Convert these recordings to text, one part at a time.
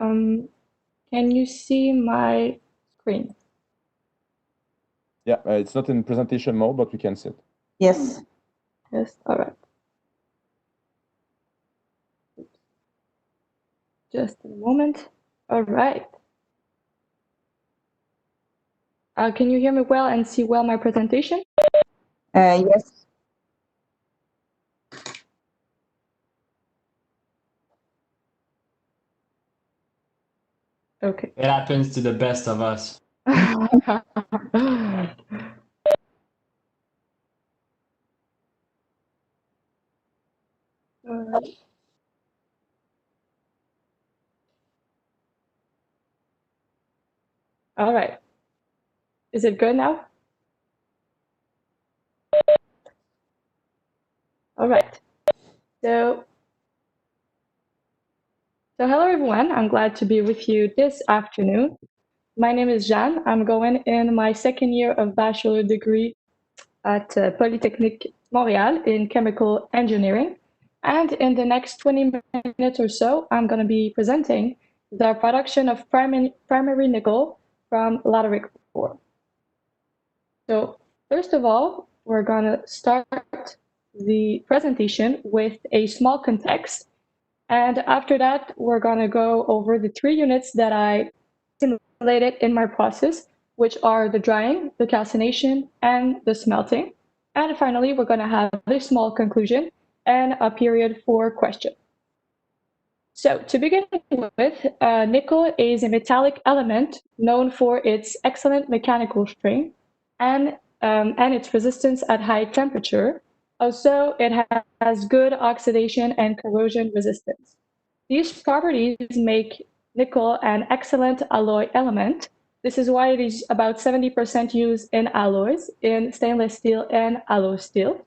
Can you see my screen? Yeah, it's not in presentation mode, but we can see it. Yes. Yes, all right. Just a moment. All right. Can you hear me well and see well my presentation? Yes. Okay. It happens to the best of us. All right. Is it good now? All right. So hello everyone. I'm glad to be with you this afternoon. My name is Jeanne. I'm going in my second year of bachelor degree at Polytechnique Montréal in chemical engineering. And in the next 20 minutes or so, I'm going to be presenting the production of primary nickel from laterite ore. So first of all, we're going to start the presentation with a small context. And after that, we're going to go over the 3 units that I simulated in my process, which are the drying, the calcination, and the smelting. And finally, we're going to have a small conclusion and a period for questions. So to begin with, nickel is a metallic element known for its excellent mechanical strength and its resistance at high temperature. Also, it has good oxidation and corrosion resistance. These properties make nickel an excellent alloy element. This is why it is about 70% used in alloys, in stainless steel and alloy steel.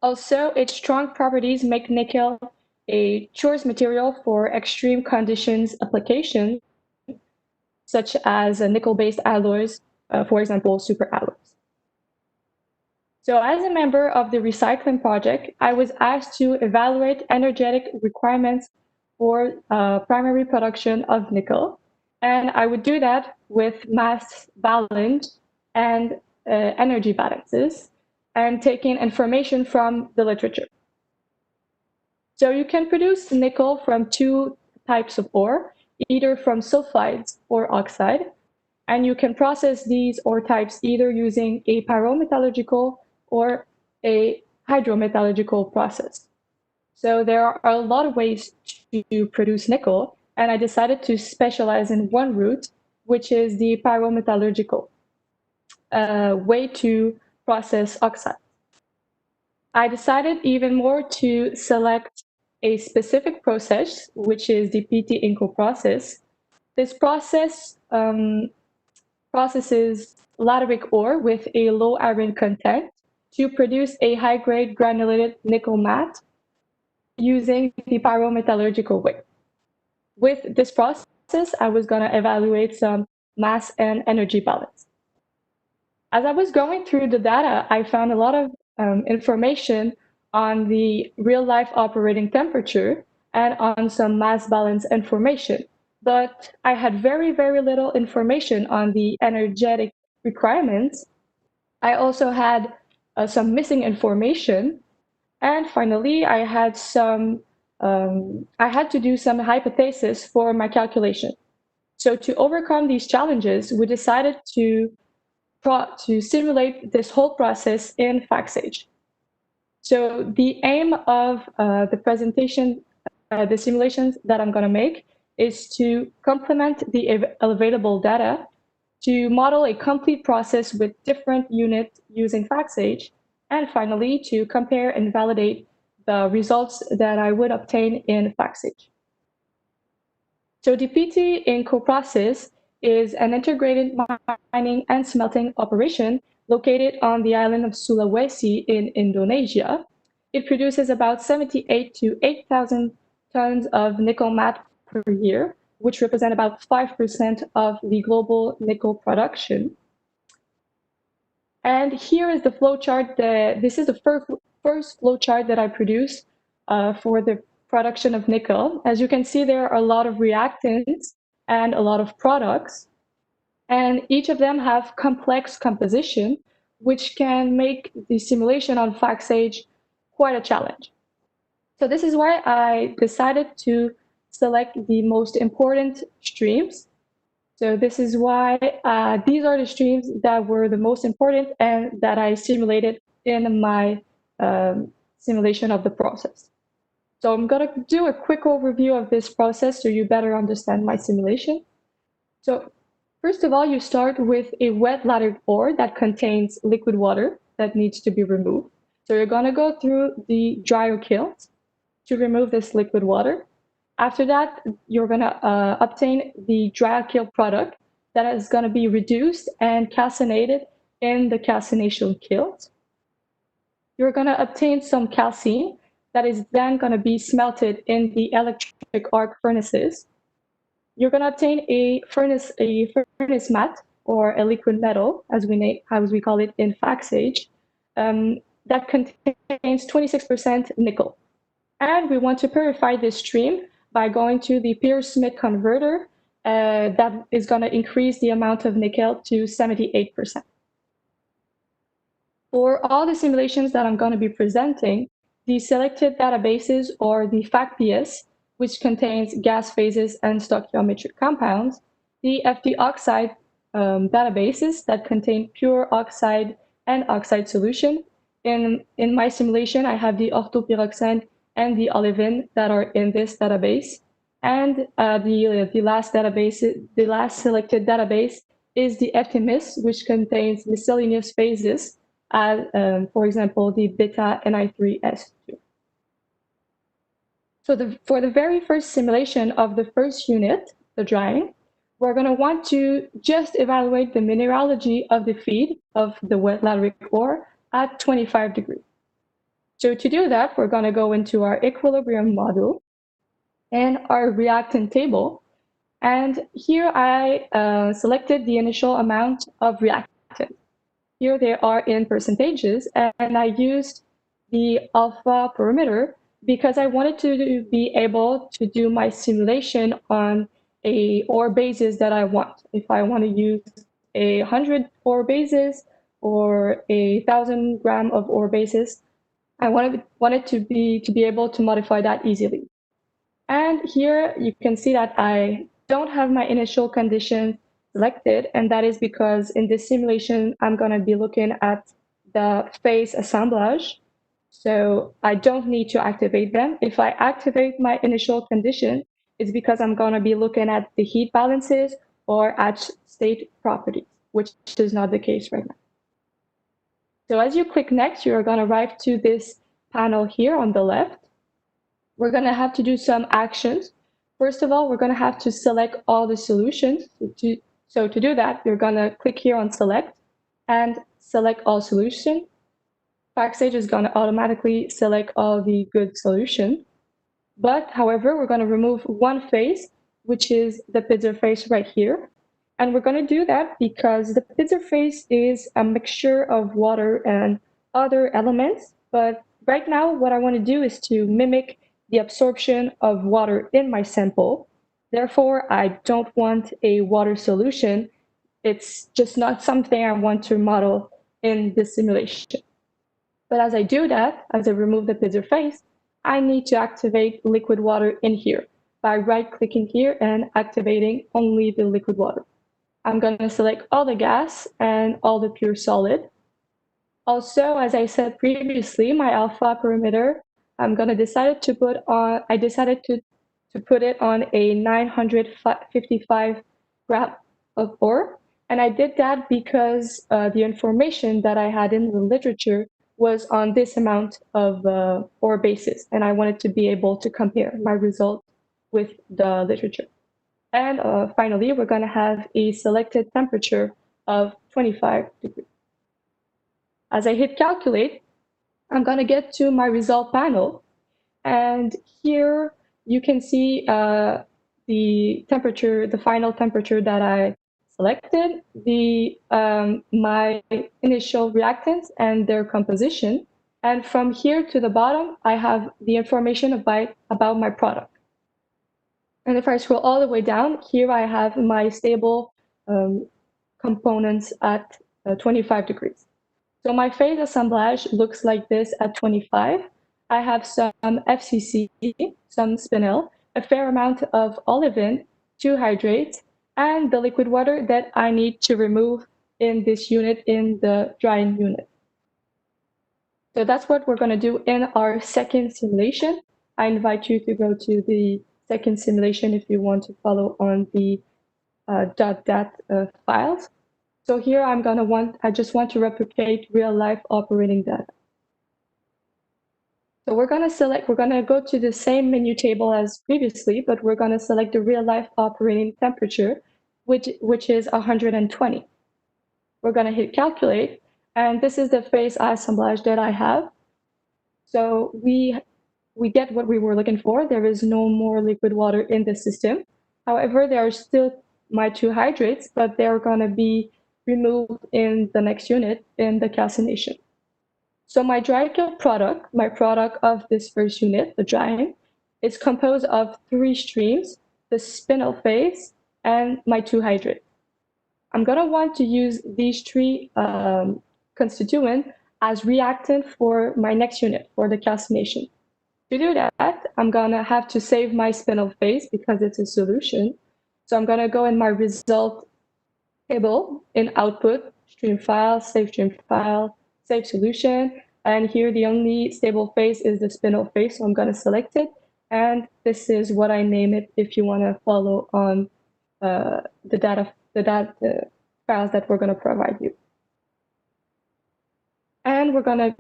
Also, its strong properties make nickel a choice material for extreme conditions applications, such as nickel-based alloys, for example, superalloys. So as a member of the recycling project, I was asked to evaluate energetic requirements for primary production of nickel. And I would do that with mass balance and energy balances and taking information from the literature. So you can produce nickel from 2 types of ore, either from sulfides or oxide. And you can process these ore types either using a pyrometallurgical or a hydrometallurgical process. So there are a lot of ways to produce nickel, and I decided to specialize in one route, which is the pyrometallurgical way to process oxide. I decided even more to select a specific process, which is the PT Inco process. This process processes lateritic ore with a low iron content to produce a high-grade granulated nickel matte using the pyrometallurgical way. With this process, I was going to evaluate some mass and energy balance. As I was going through the data, I found a lot of information on the real-life operating temperature and on some mass balance information. But I had very, very little information on the energetic requirements. I also had some missing information. And finally, I had to do some hypothesis for my calculation. So to overcome these challenges, we decided to simulate this whole process in FactSage. So the aim of the presentation, the simulations that I'm going to make, is to complement the available data to model a complete process with different units using FactSage, and finally to compare and validate the results that I would obtain in FactSage. So the PT Inco process is an integrated mining and smelting operation located on the island of Sulawesi in Indonesia. It produces about 78 to 8,000 tons of nickel matte per year, which represent about 5% of the global nickel production. And here is the flow chart. This is the first flow chart that I produced for the production of nickel. As you can see, there are a lot of reactants and a lot of products, and each of them have complex composition, which can make the simulation on FactSage quite a challenge. So this is why I decided to select the most important streams. So this is why these are the streams that were the most important and that I simulated in my simulation of the process. So I'm going to do a quick overview of this process so you better understand my simulation. So first of all, you start with a wet lateritic ore that contains liquid water that needs to be removed. So you're going to go through the dryer kilns to remove this liquid water. After that, you're going to obtain the dry kiln product that is going to be reduced and calcinated in the calcination kilns. You're going to obtain some calcine that is then going to be smelted in the electric arc furnaces. You're going to obtain a furnace mat, or a liquid metal, as we call it in FactSage, that contains 26% nickel. And we want to purify this stream by going to the Pearce-Smith converter that is going to increase the amount of nickel to 78%. For all the simulations that I'm going to be presenting, the selected databases or the FactPS, which contains gas phases and stoichiometric compounds, the FT oxide databases that contain pure oxide and oxide solution. In my simulation, I have the orthopyroxene and the olivine that are in this database. And the last selected database is the FTMIS, which contains miscellaneous phases, for example, the beta Ni3S2. So for the very first simulation of the first unit, the drying, we're going to want to just evaluate the mineralogy of the feed of the wet lateritic ore at 25 degrees. So to do that, we're going to go into our equilibrium model and our reactant table. And here I selected the initial amount of reactant. Here they are in percentages, and I used the alpha parameter because I wanted to be able to do my simulation on a ore basis that I want. If I want to use 100 ore basis or 1,000 gram of ore basis, I wanted to be able to modify that easily. And here you can see that I don't have my initial condition selected, and that is because in this simulation, I'm going to be looking at the phase assemblage. So I don't need to activate them. If I activate my initial condition, it's because I'm going to be looking at the heat balances or at state properties, which is not the case right now. So as you click next, you're going to arrive to this panel here on the left. We're going to have to do some actions. First of all, we're going to have to select all the solutions. So to do that, you're going to click here on select and select all solution. FactSage is going to automatically select all the good solution. But however, we're going to remove one phase, which is the Pitzer phase right here. And we're going to do that because the Pitzer phase is a mixture of water and other elements. But right now, what I want to do is to mimic the absorption of water in my sample. Therefore, I don't want a water solution. It's just not something I want to model in this simulation. But as I do that, as I remove the Pitzer phase, I need to activate liquid water in here by right-clicking here and activating only the liquid water. I'm going to select all the gas and all the pure solid. Also, as I said previously, my alpha parameter, I'm going to decide to put on, I decided to put it on a 955 gram of ore. And I did that because the information that I had in the literature was on this amount of ore basis. And I wanted to be able to compare my result with the literature. And finally, we're going to have a selected temperature of 25 degrees. As I hit calculate, I'm going to get to my result panel. And here you can see the temperature, the final temperature that I selected, my initial reactants and their composition. And from here to the bottom, I have the information about my product. And if I scroll all the way down, here I have my stable components at 25 degrees. So my phase assemblage looks like this at 25. I have some FCC, some spinel, a fair amount of olefin, 2 hydrates, and the liquid water that I need to remove in this unit, in the drying unit. So that's what we're going to do in our second simulation. I invite you to go to the second simulation if you want to follow on the .dat files. So here I just want to replicate real life operating data. So we're going to go to the same menu table as previously, but we're going to select the real life operating temperature, which is 120. We're going to hit calculate, and this is the phase assemblage that I have. So we get what we were looking for. There is no more liquid water in the system. However, there are still my 2 hydrates, but they're going to be removed in the next unit in the calcination. So my dry kiln product, my product of this first unit, the drying, is composed of 3 streams, the spinel phase, and my 2 hydrates. I'm going to want to use these 3 constituents as reactant for my next unit, for the calcination. To do that, I'm going to have to save my spinel phase because it's a solution. So I'm going to go in my result table in output, stream file, save solution. And here the only stable phase is the spinel phase. So I'm going to select it. And this is what I name it if you want to follow on the data files that we're going to provide you. And we're going to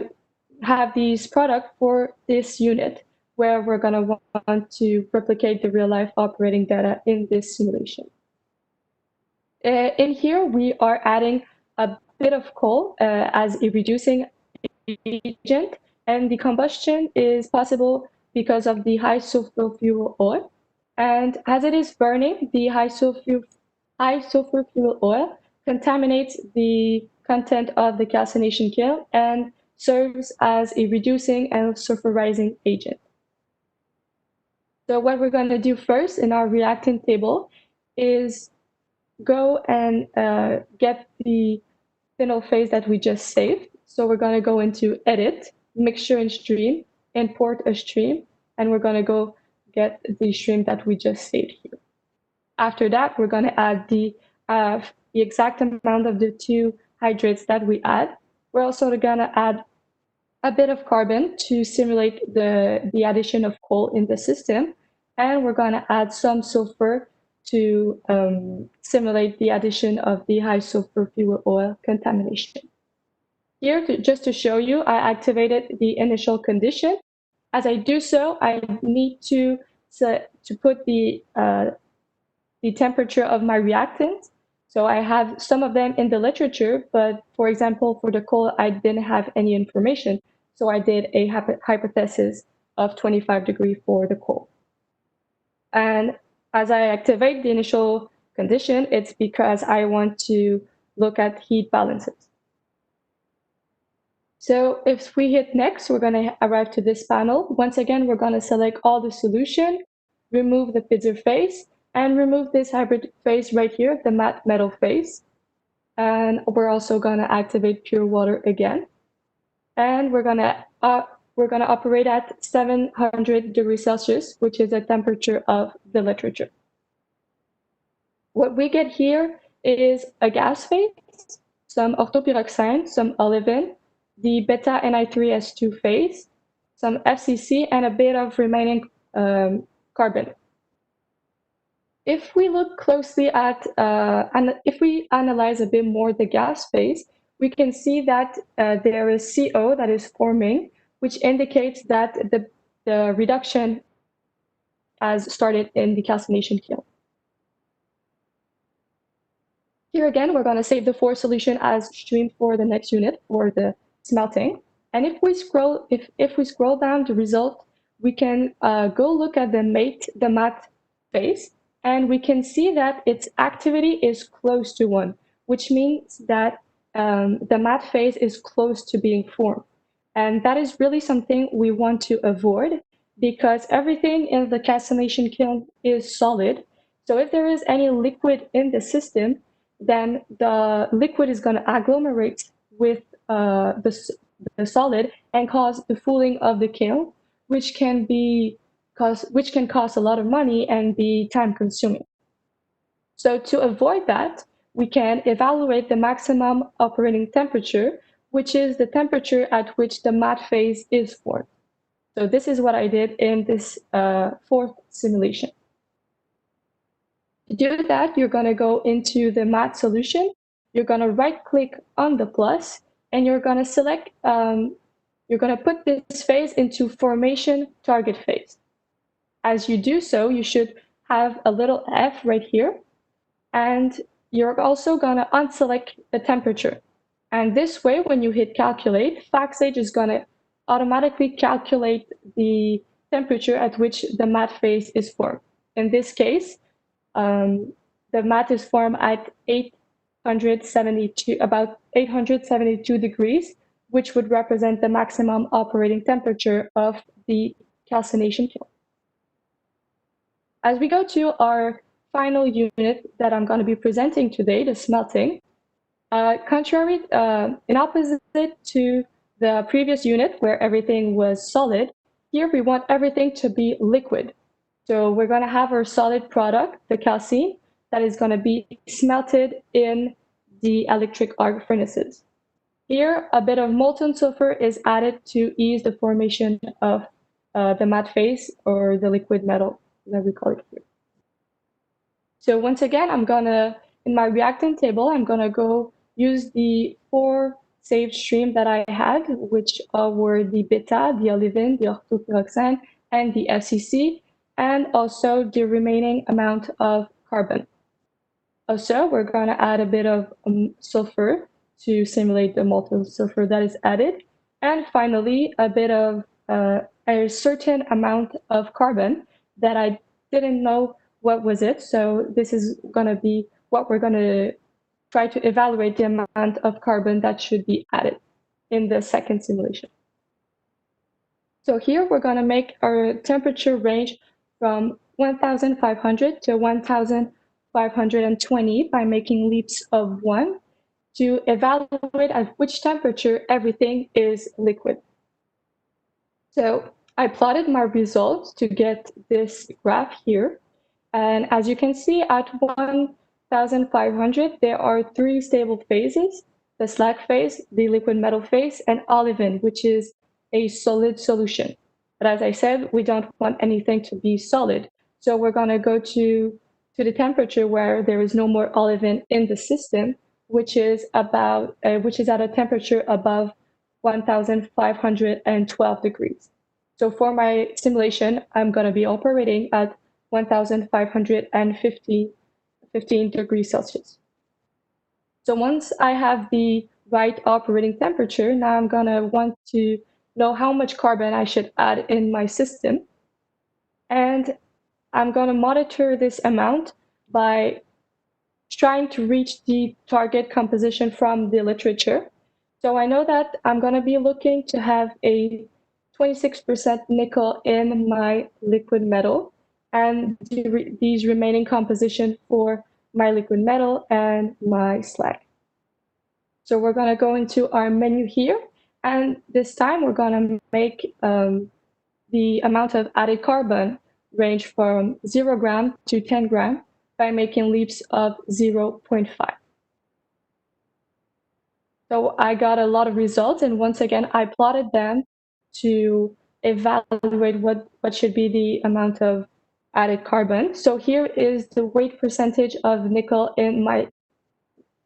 have these products for this unit where we're going to want to replicate the real life operating data in this simulation. In here, we are adding a bit of coal as a reducing agent, and the combustion is possible because of the high sulfur fuel oil. And as it is burning, the high sulfur fuel oil contaminates the content of the calcination kiln and serves as a reducing and sulfurizing agent. So what we're going to do first in our reactant table is go and get the spinel phase that we just saved. So we're going to go into Edit, Mixture and Stream, Import a Stream, and we're going to go get the stream that we just saved here. After that, we're going to add the exact amount of the 2 hydrates that we add. We're also going to add a bit of carbon to simulate the addition of coal in the system. And we're going to add some sulfur to simulate the addition of the high sulfur fuel oil contamination. Here, just to show you, I activated the initial condition. As I do so, I need to put the temperature of my reactant. So I have some of them in the literature, but for example, for the coal, I didn't have any information. So I did a hypothesis of 25 degrees for the coal. And as I activate the initial condition, it's because I want to look at heat balances. So if we hit next, we're going to arrive to this panel. Once again, we're going to select all the solution, remove the Pfizer phase, and remove this hybrid phase right here, the matte metal phase. And we're also going to activate pure water again. And we're going to operate at 700 degrees Celsius, which is the temperature of the literature. What we get here is a gas phase, some orthopyroxene, some olefin, the beta Ni3S2 phase, some FCC, and a bit of remaining carbon. If we look closely at, and if we analyze a bit more the gas phase, we can see that there is CO that is forming, which indicates that the reduction has started in the calcination kiln. Here again, we're going to save the 4 solution as stream for the next unit for the smelting. And if we scroll down the result, we can go look at the matte phase, and we can see that its activity is close to 1, which means that the matte phase is close to being formed. And that is really something we want to avoid because everything in the calcination kiln is solid. So if there is any liquid in the system, then the liquid is going to agglomerate with the solid and cause the fooling of the kiln, which can cost a lot of money and be time consuming. So to avoid that, we can evaluate the maximum operating temperature, which is the temperature at which the matte phase is formed. So this is what I did in this fourth simulation. To do that, you're going to go into the matte solution. You're going to right-click on the plus, and you're going to select, you're going to put this phase into formation target phase. As you do so, you should have a little F right here. And you're also going to unselect the temperature. And this way, when you hit calculate, FactSage is going to automatically calculate the temperature at which the matte phase is formed. In this case, the matte is formed at about 872 degrees, which would represent the maximum operating temperature of the calcination kiln. As we go to our final unit that I'm going to be presenting today, the smelting, in opposite to the previous unit where everything was solid, here we want everything to be liquid. So we're going to have our solid product, the calcine, that is going to be smelted in the electric arc furnaces. Here, a bit of molten sulfur is added to ease the formation of the matte phase or the liquid metal that we call it here. So once again, in my reactant table, I'm gonna go use the 4 saved stream that I had, which were the beta, the olivine, the orthopyroxene, and the FCC, and also the remaining amount of carbon. Also, we're gonna add a bit of sulfur to simulate the molten sulfur that is added. And finally, a bit of a certain amount of carbon that I didn't know what was it. So this is going to be what we're going to try to evaluate the amount of carbon that should be added in the second simulation. So here we're going to make our temperature range from 1,500 to 1,520 by making leaps of 1 to evaluate at which temperature everything is liquid. So I plotted my results to get this graph here. And as you can see, at 1,500, there are 3 stable phases: the slag phase, the liquid metal phase, and olivine, which is a solid solution. But as I said, we don't want anything to be solid. So we're going to go to the temperature where there is no more olivine in the system, which is at a temperature above 1,512 degrees. So for my simulation, I'm going to be operating at 1,515 degrees Celsius. So once I have the right operating temperature, now I'm going to want to know how much carbon I should add in my system. And I'm going to monitor this amount by trying to reach the target composition from the literature. So I know that I'm going to be looking to have a 26% nickel in my liquid metal, and these remaining composition for my liquid metal and my slag. So we're going to go into our menu here, and this time we're going to make the amount of added carbon range from 0 gram to 10 gram by making leaps of 0.5. So I got a lot of results, and once again, I plotted them to evaluate what should be the amount of added carbon. So here is the weight percentage of nickel in my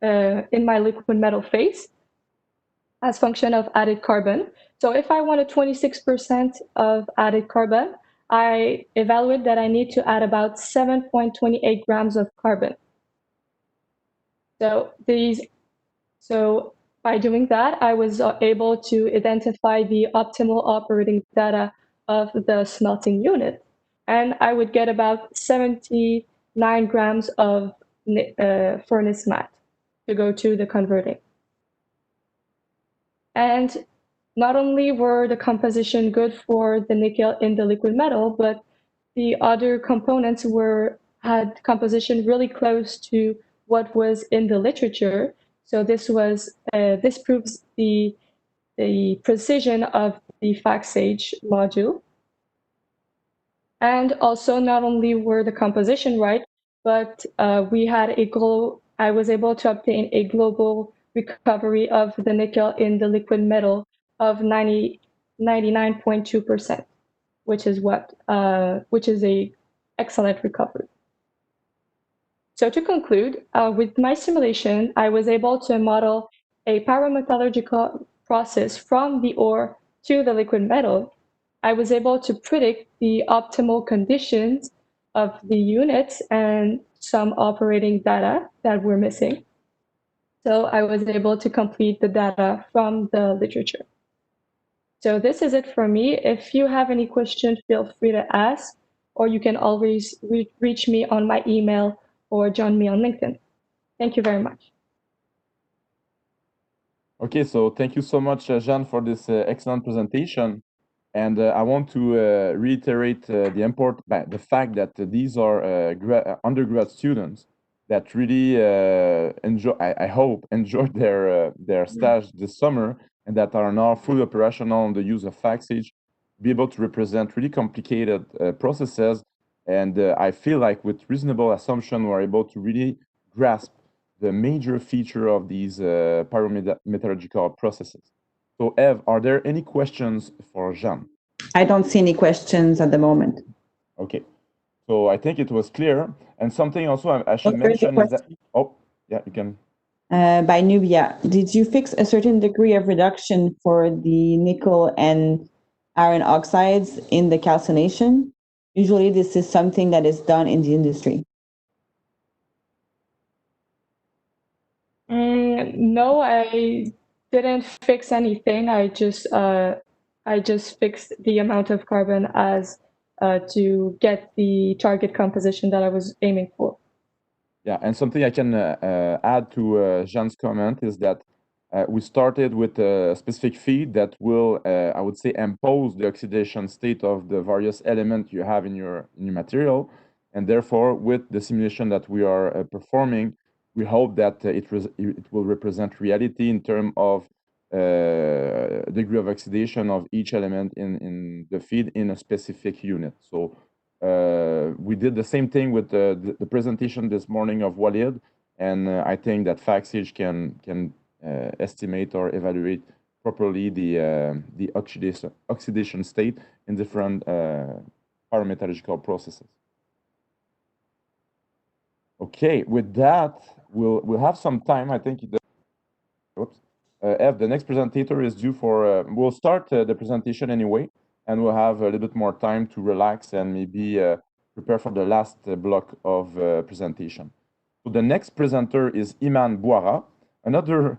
liquid metal phase as function of added carbon. So if I want a 26% of added carbon, I evaluate that I need to add about 7.28 grams of carbon. So by doing that, I was able to identify the optimal operating data of the smelting unit. And I would get about 79 grams of furnace matte to go to the converting. And not only were the composition good for the nickel in the liquid metal, but the other components had composition really close to what was in the literature. So this proves the precision of the FACSAGE module. And also, not only were the composition right, but I was able to obtain a global recovery of the nickel in the liquid metal of 99.2%, which is a excellent recovery. So to conclude, with my simulation, I was able to model a pyrometallurgical process from the ore to the liquid metal. I was able to predict the optimal conditions of the units and some operating data that were missing. So I was able to complete the data from the literature. So this is it for me. If you have any questions, feel free to ask, or you can always reach me on my email or join me on LinkedIn. Thank you very much. Okay, so thank you so much, Jeanne, for this excellent presentation. And I want to reiterate the fact that these are undergrad students that really I hope, enjoyed their stage this summer, and that are now fully operational on the use of FACSAGE, be able to represent really complicated processes. And I feel like with reasonable assumption, we're able to really grasp the major feature of these pyrometallurgical processes. So, Eve, are there any questions for Jeanne? I don't see any questions at the moment. Okay. So I think it was clear. And something also I should mention is that, oh, yeah, you can. By Nubia, did you fix a certain degree of reduction for the nickel and iron oxides in the calcination? Usually this is something that is done in the industry. No, I didn't fix anything. I just fixed the amount of carbon as to get the target composition that I was aiming for. Yeah, and something I can add to Jeanne's comment is that we started with a specific feed that will, I would say, impose the oxidation state of the various elements you have in your material. And therefore, with the simulation that we are performing, we hope that it will represent reality in terms of degree of oxidation of each element in the feed in a specific unit. So we did the same thing with the presentation this morning of Walid, and I think that FACSAGE can estimate or evaluate properly the oxidation state in different pyrometallurgical processes. Okay, with that, we'll have some time. I think Eve, the next presenter is due for. We'll start the presentation anyway, and we'll have a little bit more time to relax and maybe prepare for the last block of presentation. So the next presenter is Iman Bouara, another